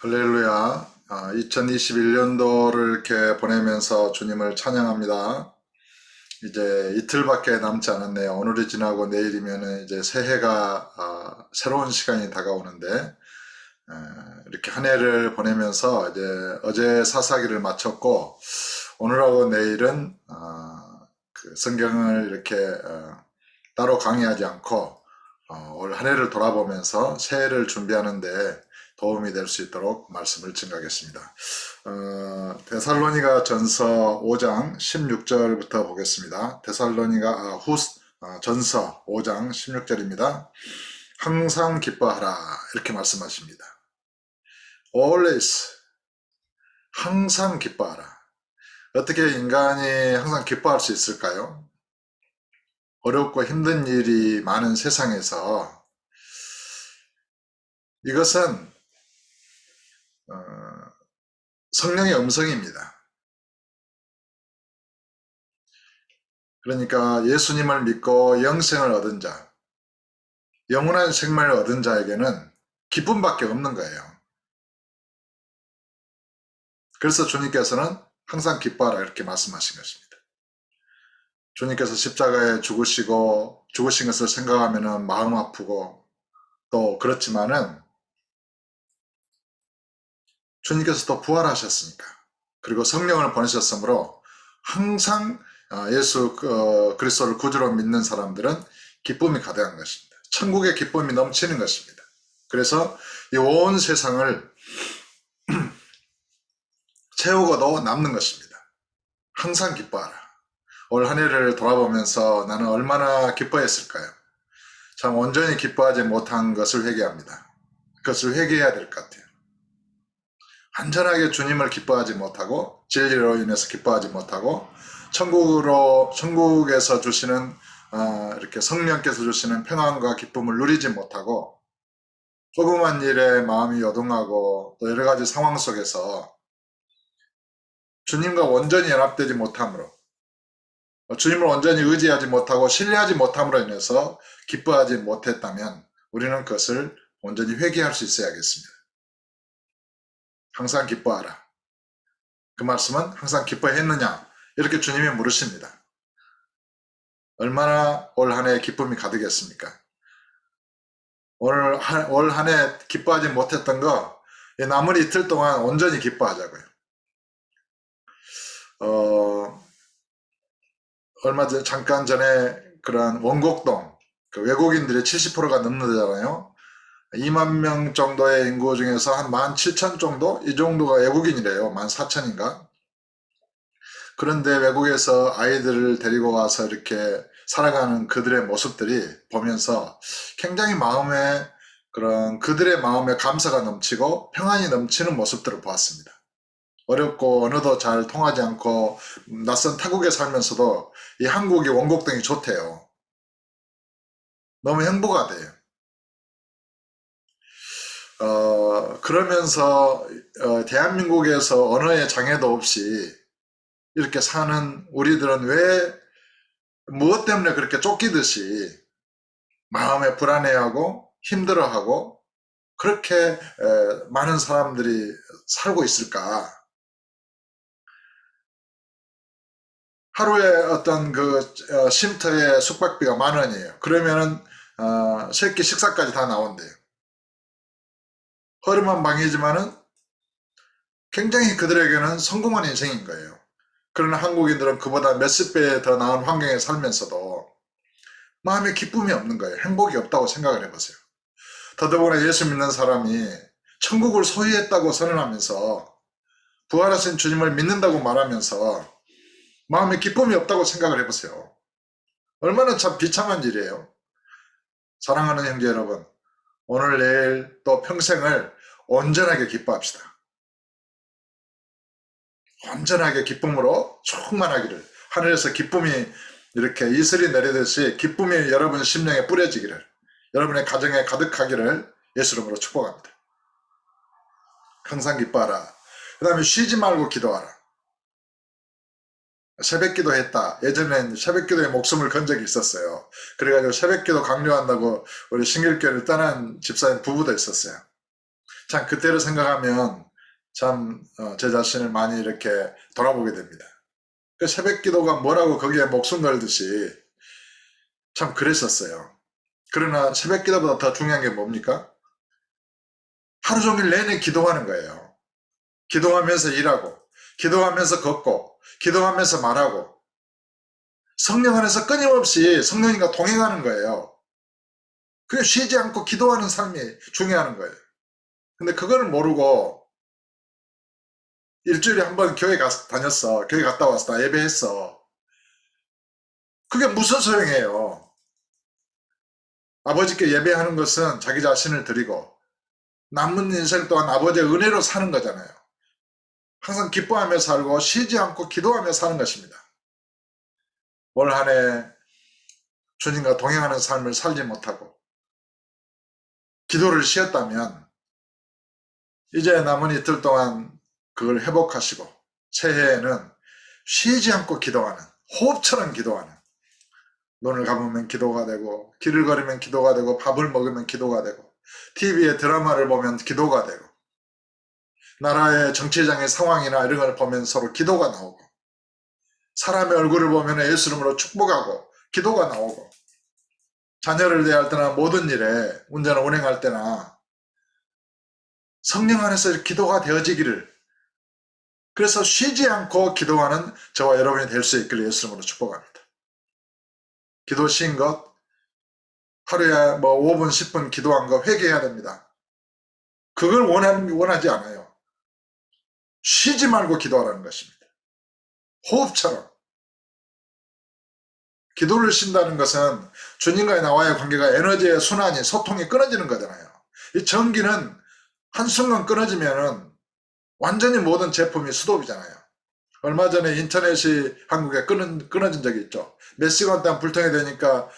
할렐루야. 2021년도를 이렇게 보내면서 주님을 찬양합니다. 이제 이틀밖에 남지 않았네요. 오늘이 지나고 내일이면 이제 새해가 새로운 시간이 다가오는데 이렇게 한 해를 보내면서 이제 어제 사사기를 마쳤고 오늘하고 내일은 그 성경을 이렇게 따로 강의하지 않고 올 한 해를 돌아보면서 새해를 준비하는데 도움이 될 수 있도록 말씀을 증가하겠습니다. 데살로니가 전서 5장 16절부터 보겠습니다. 데살로니가 전서 5장 16절입니다. 항상 기뻐하라 이렇게 말씀하십니다. Always, 항상 기뻐하라. 어떻게 인간이 항상 기뻐할 수 있을까요? 어렵고 힘든 일이 많은 세상에서 이것은 성령의 음성입니다. 그러니까 예수님을 믿고 영생을 얻은 자, 영원한 생명을 얻은 자에게는 기쁨밖에 없는 거예요. 그래서 주님께서는 항상 기뻐하라 이렇게 말씀하신 것입니다. 주님께서 십자가에 죽으신 것을 생각하면 마음 아프고 또 그렇지만은 주님께서 또 부활하셨으니까 그리고 성령을 보내셨으므로 항상 예수 그리스도를 구주로 믿는 사람들은 기쁨이 가득한 것입니다. 천국의 기쁨이 넘치는 것입니다. 그래서 이 온 세상을 채우고도 남는 것입니다. 항상 기뻐하라. 올 한 해를 돌아보면서 나는 얼마나 기뻐했을까요? 참 온전히 기뻐하지 못한 것을 회개합니다. 그것을 회개해야 될 것 같아요. 완전하게 주님을 기뻐하지 못하고 진리로 인해서 기뻐하지 못하고 천국에서 주시는 이렇게 성령께서 주시는 평안과 기쁨을 누리지 못하고 조그만 일에 마음이 요동하고 또 여러 가지 상황 속에서 주님과 온전히 연합되지 못함으로 주님을 온전히 의지하지 못하고 신뢰하지 못함으로 인해서 기뻐하지 못했다면 우리는 그것을 온전히 회개할 수 있어야겠습니다. 항상 기뻐하라. 그 말씀은 항상 기뻐했느냐? 이렇게 주님이 물으십니다. 얼마나 올 한 해 기쁨이 가득했습니까? 올 한 해 기뻐하지 못했던 거 남은 이틀 동안 온전히 기뻐하자고요. 잠깐 전에 그런 원곡동 그 외국인들이 70%가 넘는다잖아요. 2만 명 정도의 인구 중에서 한 17,000 정도? 이 정도가 외국인이래요. 14,000인가? 그런데 외국에서 아이들을 데리고 와서 이렇게 살아가는 그들의 모습들이 보면서 굉장히 그들의 마음에 감사가 넘치고 평안이 넘치는 모습들을 보았습니다. 어렵고 언어도 잘 통하지 않고 낯선 타국에 살면서도 이 한국이 원곡동이 좋대요. 너무 행복하대요. 그러면서 대한민국에서 언어의 장애도 없이 이렇게 사는 우리들은 왜 무엇 때문에 그렇게 쫓기듯이 마음에 불안해하고 힘들어하고 그렇게 많은 사람들이 살고 있을까? 하루에 어떤 쉼터의 숙박비가 10,000원이에요. 그러면은 새끼 식사까지 다 나온대요. 허름한 방이지만은 굉장히 그들에게는 성공한 인생인 거예요. 그러나 한국인들은 그보다 몇십 배 더 나은 환경에 살면서도 마음에 기쁨이 없는 거예요. 행복이 없다고 생각을 해보세요. 더더구나 예수 믿는 사람이 천국을 소유했다고 선언하면서 부활하신 주님을 믿는다고 말하면서 마음에 기쁨이 없다고 생각을 해보세요. 얼마나 참 비참한 일이에요. 사랑하는 형제 여러분, 오늘 내일 또 평생을 온전하게 기뻐합시다. 온전하게 기쁨으로 충만하기를, 하늘에서 기쁨이 이렇게 이슬이 내리듯이 기쁨이 여러분 심령에 뿌려지기를, 여러분의 가정에 가득하기를 예수 이름으로 축복합니다. 항상 기뻐하라. 그 다음에 쉬지 말고 기도하라. 새벽기도 했다. 예전엔 새벽기도에 목숨을 건 적이 있었어요. 그래가지고 새벽기도 강요한다고 우리 신길교회를 떠난 집사님 부부도 있었어요. 참 그때를 생각하면 참 제 자신을 많이 이렇게 돌아보게 됩니다. 그 새벽 기도가 뭐라고 거기에 목숨 걸듯이 참 그랬었어요. 그러나 새벽 기도보다 더 중요한 게 뭡니까? 하루 종일 내내 기도하는 거예요. 기도하면서 일하고, 기도하면서 걷고, 기도하면서 말하고, 성령 안에서 끊임없이 성령님과 동행하는 거예요. 그게 쉬지 않고 기도하는 삶이 중요한 거예요. 근데 그거를 모르고 일주일에 한 번 교회 다녔어. 교회 갔다 왔어. 나 예배했어. 그게 무슨 소용이에요. 아버지께 예배하는 것은 자기 자신을 드리고 남은 인생 동안 아버지의 은혜로 사는 거잖아요. 항상 기뻐하며 살고 쉬지 않고 기도하며 사는 것입니다. 올 한 해 주님과 동행하는 삶을 살지 못하고 기도를 쉬었다면 이제 남은 이틀 동안 그걸 회복하시고 새해에는 쉬지 않고 기도하는, 호흡처럼 기도하는, 눈을 감으면 기도가 되고 길을 걸으면 기도가 되고 밥을 먹으면 기도가 되고 TV에 드라마를 보면 기도가 되고 나라의 정치장의 상황이나 이런 걸 보면 서로 기도가 나오고 사람의 얼굴을 보면 예수 이름으로 축복하고 기도가 나오고 자녀를 대할 때나 모든 일에 운전을 운행할 때나 성령 안에서 기도가 되어지기를, 그래서 쉬지 않고 기도하는 저와 여러분이 될 수 있기를 예수 이름으로 축복합니다. 기도 쉰 것, 하루에 5분 10분 기도한 거 회개해야 됩니다. 그걸 원하지 않아요. 쉬지 말고 기도하라는 것입니다. 호흡처럼. 기도를 쉰다는 것은 주님과의 나와의 관계가 에너지의 순환이, 소통이 끊어지는 거잖아요. 이 전기는 한순간 끊어지면은 완전히 모든 제품이 수도비잖아요. 얼마 전에 인터넷이 한국에 끊어진 적이 있죠. 몇 시간 동안 불통이 되니까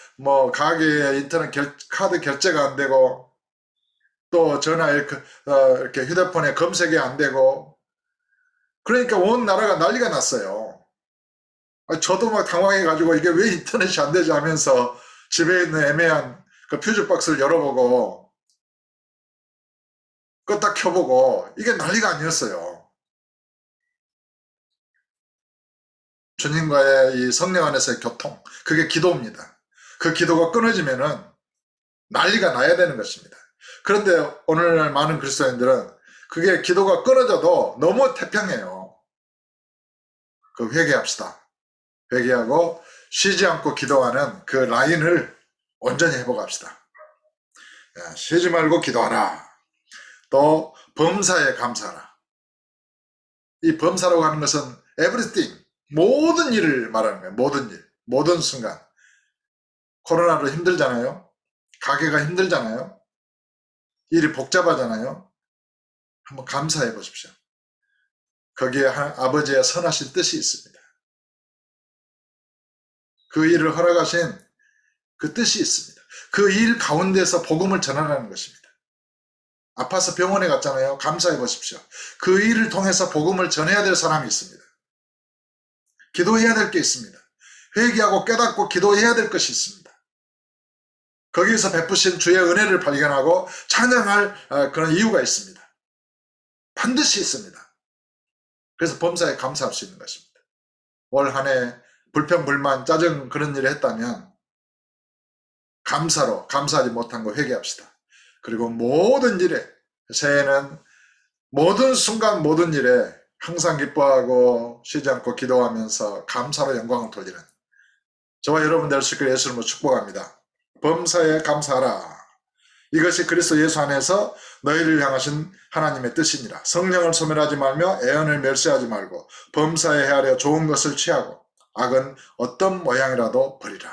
가게에 인터넷 카드 결제가 안 되고 또 전화 이렇게 휴대폰에 검색이 안 되고, 그러니까 온 나라가 난리가 났어요. 저도 막 당황해가지고 이게 왜 인터넷이 안 되지 하면서 집에 있는 애매한 그 퓨즈 박스를 열어보고 껐다 켜보고 이게 난리가 아니었어요. 주님과의 이 성령 안에서의 교통, 그게 기도입니다. 그 기도가 끊어지면은 난리가 나야 되는 것입니다. 그런데 오늘날 많은 그리스도인들은 그게 기도가 끊어져도 너무 태평해요. 그 회개합시다. 회개하고 쉬지 않고 기도하는 그 라인을 온전히 회복합시다. 쉬지 말고 기도하라. 또 범사에 감사하라. 이 범사라고 하는 것은 everything, 모든 일을 말하는 거예요. 모든 일, 모든 순간. 코로나로 힘들잖아요. 가게가 힘들잖아요. 일이 복잡하잖아요. 한번 감사해 보십시오. 거기에 아버지의 선하신 뜻이 있습니다. 그 일을 허락하신 그 뜻이 있습니다. 그 일 가운데서 복음을 전하라는 것입니다. 아파서 병원에 갔잖아요. 감사해 보십시오. 그 일을 통해서 복음을 전해야 될 사람이 있습니다. 기도해야 될 게 있습니다. 회개하고 깨닫고 기도해야 될 것이 있습니다. 거기에서 베푸신 주의 은혜를 발견하고 찬양할 그런 이유가 있습니다. 반드시 있습니다. 그래서 범사에 감사할 수 있는 것입니다. 올 한 해 불평, 불만, 짜증 그런 일을 했다면 감사로 감사하지 못한 거 회개합시다. 그리고 모든 일에, 새해는 모든 순간 모든 일에 항상 기뻐하고 쉬지 않고 기도하면서 감사로 영광을 돌리는 저와 여러분 될 수 있기를 예수 이름으로 축복합니다. 범사에 감사하라. 이것이 그리스도 예수 안에서 너희를 향하신 하나님의 뜻이니라. 성령을 소멸하지 말며 애언을 멸시하지 말고 범사에 헤아려 좋은 것을 취하고 악은 어떤 모양이라도 버리라.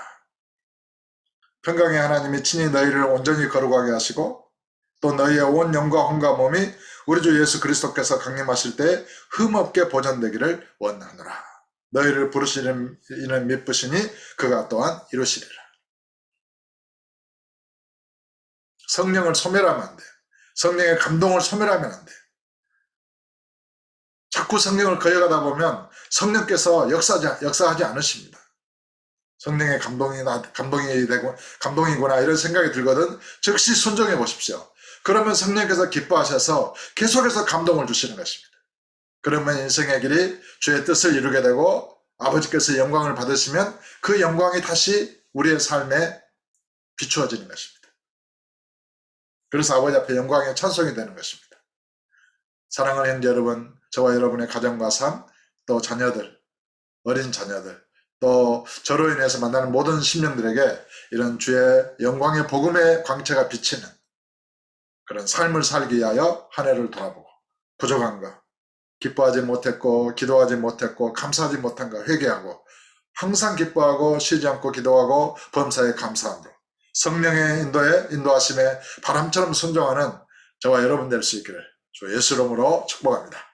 평강의 하나님이 친히 너희를 온전히 거룩하게 하시고 또 너희의 온 영과 혼과 몸이 우리 주 예수 그리스도께서 강림하실 때 흠없게 보존되기를 원하노라. 너희를 부르시는 이는 미쁘시니 그가 또한 이루시리라. 성령을 소멸하면 안 돼. 성령의 감동을 소멸하면 안 돼. 자꾸 성령을 거역하다 보면 성령께서 역사하지 않으십니다. 성령의 감동이 되고 감동이구나 이런 생각이 들거든 즉시 순종해 보십시오. 그러면 성령께서 기뻐하셔서 계속해서 감동을 주시는 것입니다. 그러면 인생의 길이 주의 뜻을 이루게 되고 아버지께서 영광을 받으시면 그 영광이 다시 우리의 삶에 비추어지는 것입니다. 그래서 아버지 앞에 영광의 찬송이 되는 것입니다. 사랑하는 형제 여러분, 저와 여러분의 가정과 삶, 또 자녀들, 어린 자녀들, 또 저로 인해서 만나는 모든 심령들에게 이런 주의 영광의 복음의 광채가 비치는 그런 삶을 살기 위하여 한 해를 돌아보고 부족한 것, 기뻐하지 못했고 기도하지 못했고 감사하지 못한 것 회개하고 항상 기뻐하고 쉬지 않고 기도하고 범사에 감사함으로 성령의 인도하심에 바람처럼 순종하는 저와 여러분 될 수 있기를 주 예수 이름으로 축복합니다.